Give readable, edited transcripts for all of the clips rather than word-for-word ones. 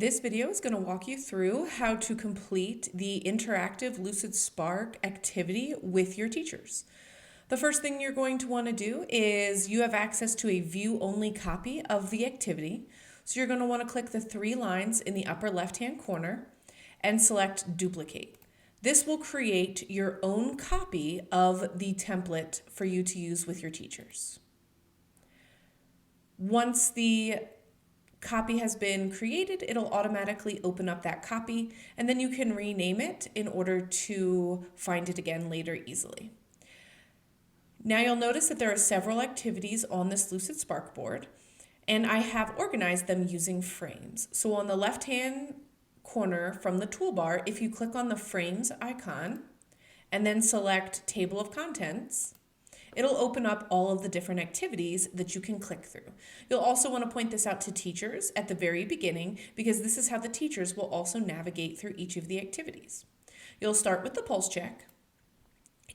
This video is going to walk you through how to complete the interactive Lucidspark activity with your teachers. The first thing you're going to want to do is you have access to a view-only copy of the activity. So you're going to want to click the three lines in the upper left-hand corner and select Duplicate. This will create your own copy of the template for you to use with your teachers. Once the copy has been created, it'll automatically open up that copy, and then you can rename it in order to find it again later easily. Now you'll notice that there are several activities on this Lucidspark board, and I have organized them using frames. So on the left-hand corner from the toolbar, if you click on the frames icon and then select Table of Contents, it'll open up all of the different activities that you can click through. You'll also want to point this out to teachers at the very beginning because this is how the teachers will also navigate through each of the activities. You'll start with the pulse check.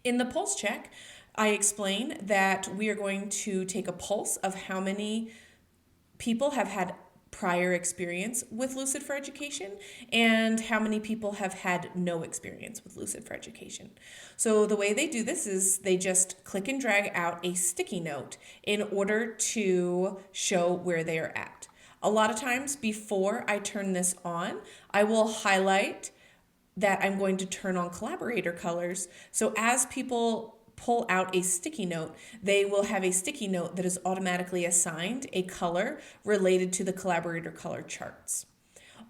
In the pulse check, I explain that we are going to take a pulse of how many people have had prior experience with Lucid for Education and how many people have had no experience with Lucid for Education. So the way they do this is they just click and drag out a sticky note in order to show where they are at. A lot of times before I turn this on, I will highlight that I'm going to turn on Collaborator Colors. So as people pull out a sticky note, they will have a sticky note that is automatically assigned a color related to the Collaborator color charts.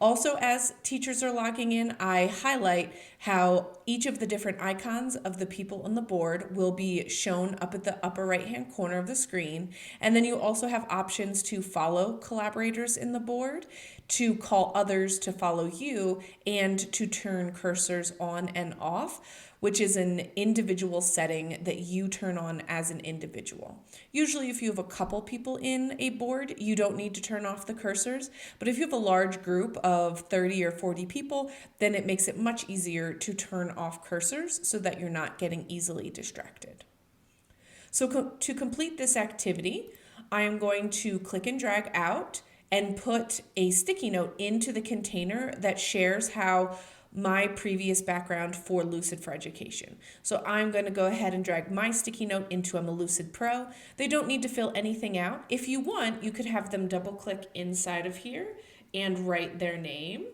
Also, as teachers are logging in, I highlight how each of the different icons of the people on the board will be shown up at the upper right-hand corner of the screen. And then you also have options to follow collaborators in the board, to call others to follow you, and to turn cursors on and off, which is an individual setting that you turn on as an individual. Usually if you have a couple people in a board, you don't need to turn off the cursors, but if you have a large group of 30 or 40 people, then it makes it much easier to turn off cursors so that you're not getting easily distracted. So to complete this activity, I am going to click and drag out and put a sticky note into the container that shares how my previous background for Lucid for Education. So I'm going to go ahead and drag my sticky note into I'm a Lucid Pro. They don't need to fill anything out. If you want, you could have them double click inside of here and write their name.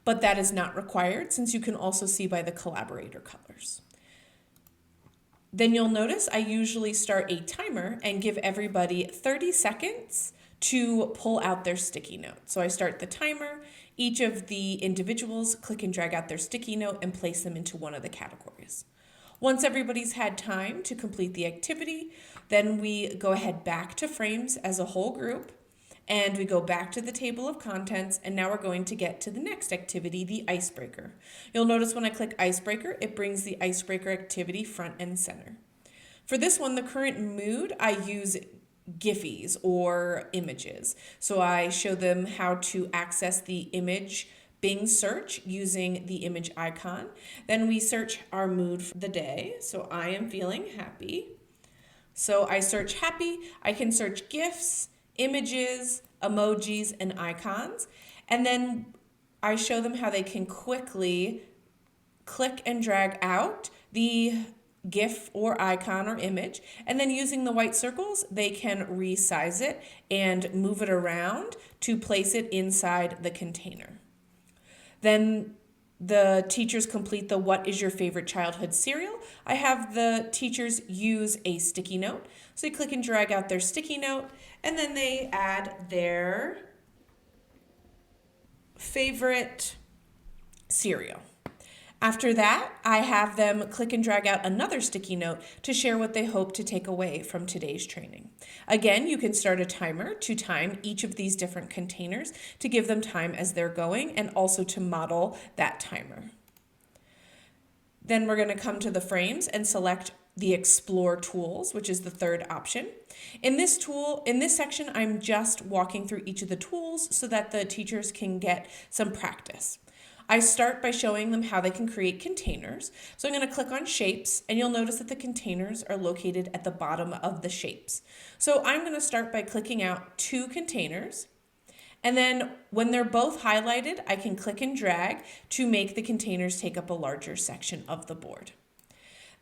But that is not required since you can also see by the Collaborator colors. Then you'll notice I usually start a timer and give everybody 30 seconds to pull out their sticky note. So I start the timer. Each of the individuals click and drag out their sticky note and place them into one of the categories. Once everybody's had time to complete the activity, then we go ahead back to frames as a whole group, and we go back to the table of contents, and now we're going to get to the next activity, the icebreaker. You'll notice when I click icebreaker, it brings the icebreaker activity front and center. For this one, the current mood, I use Giphies or images. So I show them how to access the image Bing search using the image icon. Then we search our mood for the day. So I am feeling happy. So I search happy. I can search GIFs, images, emojis, and icons. And then I show them how they can quickly click and drag out the GIF or icon or image, and then using the white circles, they can resize it and move it around to place it inside the container. Then the teachers complete the what is your favorite childhood cereal. I have the teachers use a sticky note. So they click and drag out their sticky note, and then they add their favorite cereal. After that, I have them click and drag out another sticky note to share what they hope to take away from today's training. Again, you can start a timer to time each of these different containers to give them time as they're going and also to model that timer. Then we're going to come to the frames and select the Explore tools, which is the third option. In this section, I'm just walking through each of the tools so that the teachers can get some practice. I start by showing them how they can create containers. So I'm going to click on shapes, and you'll notice that the containers are located at the bottom of the shapes. So I'm going to start by clicking out two containers, And then when they're both highlighted, I can click and drag to make the containers take up a larger section of the board.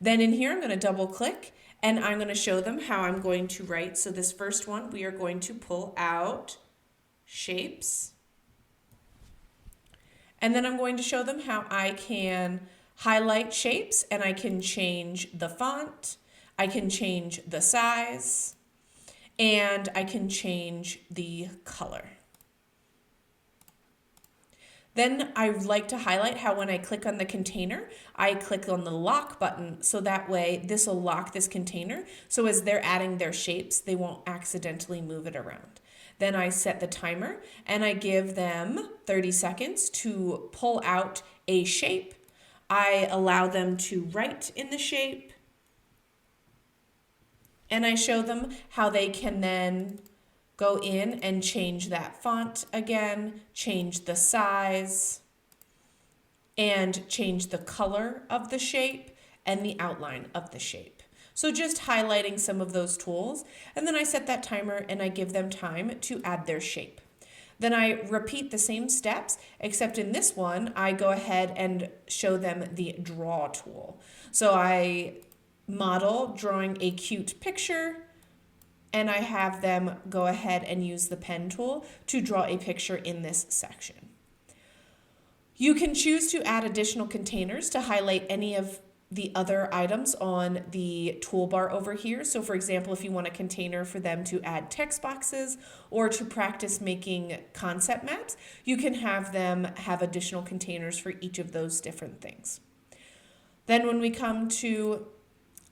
Then in here, I'm going to double click and I'm going to show them how I'm going to write. So this first one, we are going to pull out shapes. And then I'm going to show them how I can highlight shapes and I can change the font, I can change the size, and I can change the color. Then I like to highlight how when I click on the container, I click on the lock button so that way this will lock this container. So as they're adding their shapes, they won't accidentally move it around. Then I set the timer and I give them 30 seconds to pull out a shape. I allow them to write in the shape. And I show them how they can then go in and change that font again, change the size, and change the color of the shape and the outline of the shape. So just highlighting some of those tools, and then I set that timer and I give them time to add their shape. Then I repeat the same steps, except in this one, I go ahead and show them the draw tool. So I model drawing a cute picture, and I have them go ahead and use the pen tool to draw a picture in this section. You can choose to add additional containers to highlight any of the other items on the toolbar over here. So for example, if you want a container for them to add text boxes or to practice making concept maps, you can have them have additional containers for each of those different things. Then when we come to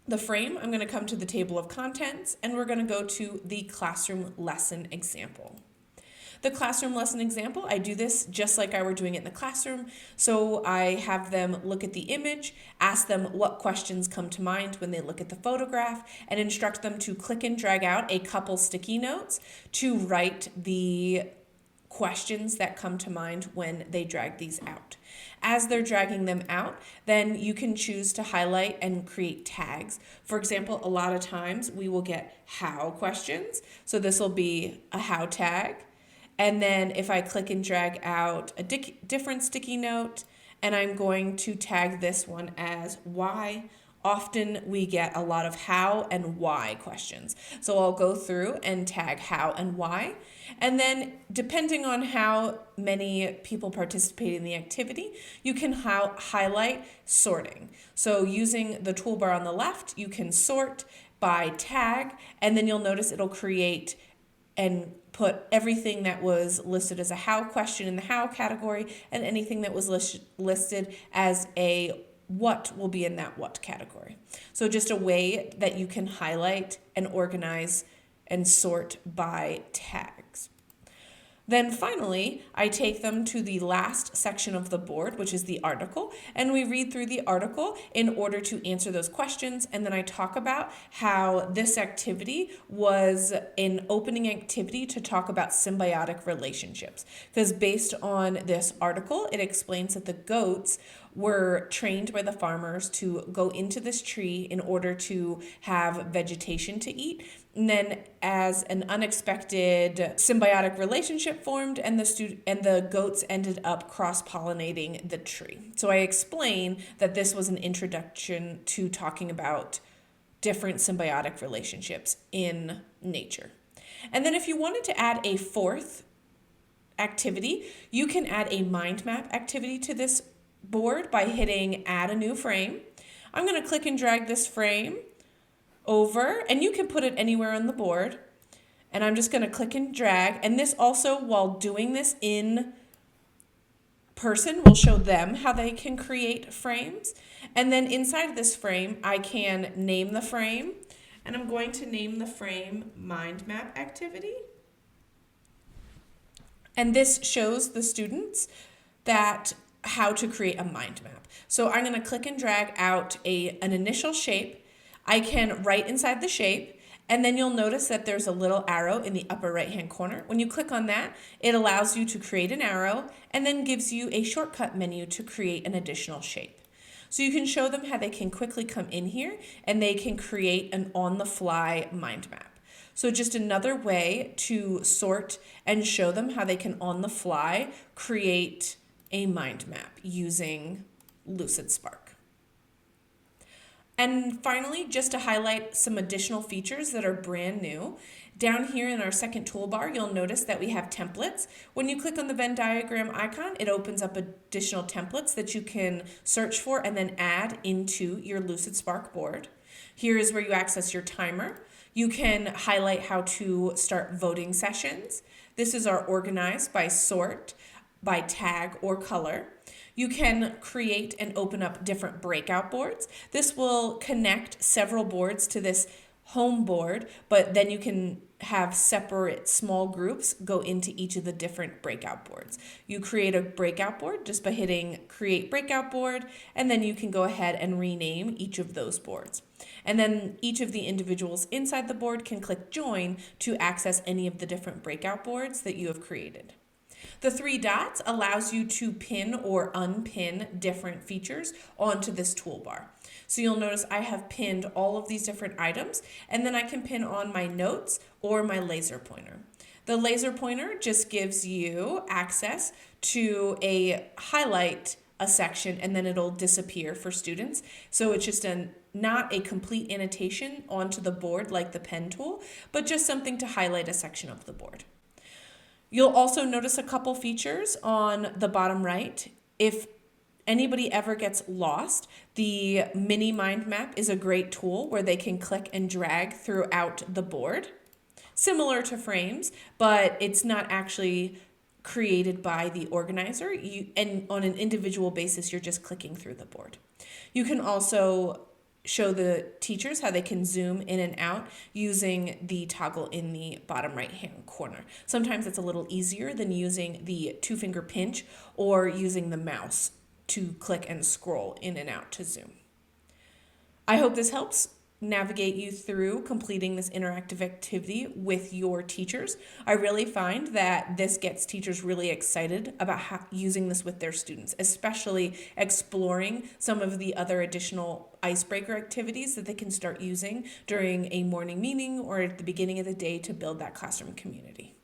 the frame, I'm going to come to the table of contents and we're going to go to the classroom lesson example. The classroom lesson example, I do this just like I were doing it in the classroom. So I have them look at the image, ask them what questions come to mind when they look at the photograph, and instruct them to click and drag out a couple sticky notes to write the questions that come to mind when they drag these out. As they're dragging them out, then you can choose to highlight and create tags. For example, a lot of times we will get how questions. So this will be a how tag. And then if I click and drag out a different sticky note, and I'm going to tag this one as why, often we get a lot of how and why questions. So I'll go through and tag how and why. And then depending on how many people participate in the activity, you can highlight sorting. So using the toolbar on the left, you can sort by tag, and then you'll notice it'll create and put everything that was listed as a how question in the how category, and anything that was listed as a what will be in that what category. So just a way that you can highlight and organize and sort by tags. Then finally, I take them to the last section of the board, which is the article, and we read through the article in order to answer those questions. And then I talk about how this activity was an opening activity to talk about symbiotic relationships. Because based on this article, it explains that the goats were trained by the farmers to go into this tree in order to have vegetation to eat. And then as an unexpected symbiotic relationship formed, and the goats ended up cross-pollinating the tree. So I explain that this was an introduction to talking about different symbiotic relationships in nature. And then if you wanted to add a fourth activity, you can add a mind map activity to this board by hitting add a new frame. I'm going to click and drag this frame over, and you can put it anywhere on the board, and I'm just going to click and drag. And this also, while doing this in person, will show them how they can create frames. And then inside of this frame, I can name the frame, and I'm going to name the frame mind map activity. And this shows the students that how to create a mind map. So I'm going to click and drag out an initial shape. I can write inside the shape, and then you'll notice that there's a little arrow in the upper right hand corner. When you click on that, it allows you to create an arrow and then gives you a shortcut menu to create an additional shape. So you can show them how they can quickly come in here and they can create an on-the-fly mind map. So just another way to sort and show them how they can on the fly create a mind map using Lucidspark. And finally, just to highlight some additional features that are brand new, down here in our second toolbar, you'll notice that we have templates. When you click on the Venn diagram icon, it opens up additional templates that you can search for and then add into your Lucidspark board. Here is where you access your timer. You can highlight how to start voting sessions. This is our organize by sort, by tag, or color. You can create and open up different breakout boards. This will connect several boards to this home board, but then you can have separate small groups go into each of the different breakout boards. You create a breakout board just by hitting create breakout board, and then you can go ahead and rename each of those boards. And then each of the individuals inside the board can click join to access any of the different breakout boards that you have created. The three dots allows you to pin or unpin different features onto this toolbar. So you'll notice I have pinned all of these different items, and then I can pin on my notes or my laser pointer. The laser pointer just gives you access to highlight a section, and then it'll disappear for students. So it's just not a complete annotation onto the board like the pen tool, but just something to highlight a section of the board. You'll also notice a couple features on the bottom right. If anybody ever gets lost, the mini mind map is a great tool where they can click and drag throughout the board, similar to frames, but it's not actually created by the organizer. And on an individual basis, you're just clicking through the board. You can also show the teachers how they can zoom in and out using the toggle in the bottom right hand corner. Sometimes it's a little easier than using the 2-finger pinch or using the mouse to click and scroll in and out to zoom. I hope this helps navigate you through completing this interactive activity with your teachers. I really find that this gets teachers really excited about using this with their students, especially exploring some of the other additional icebreaker activities that they can start using during a morning meeting or at the beginning of the day to build that classroom community.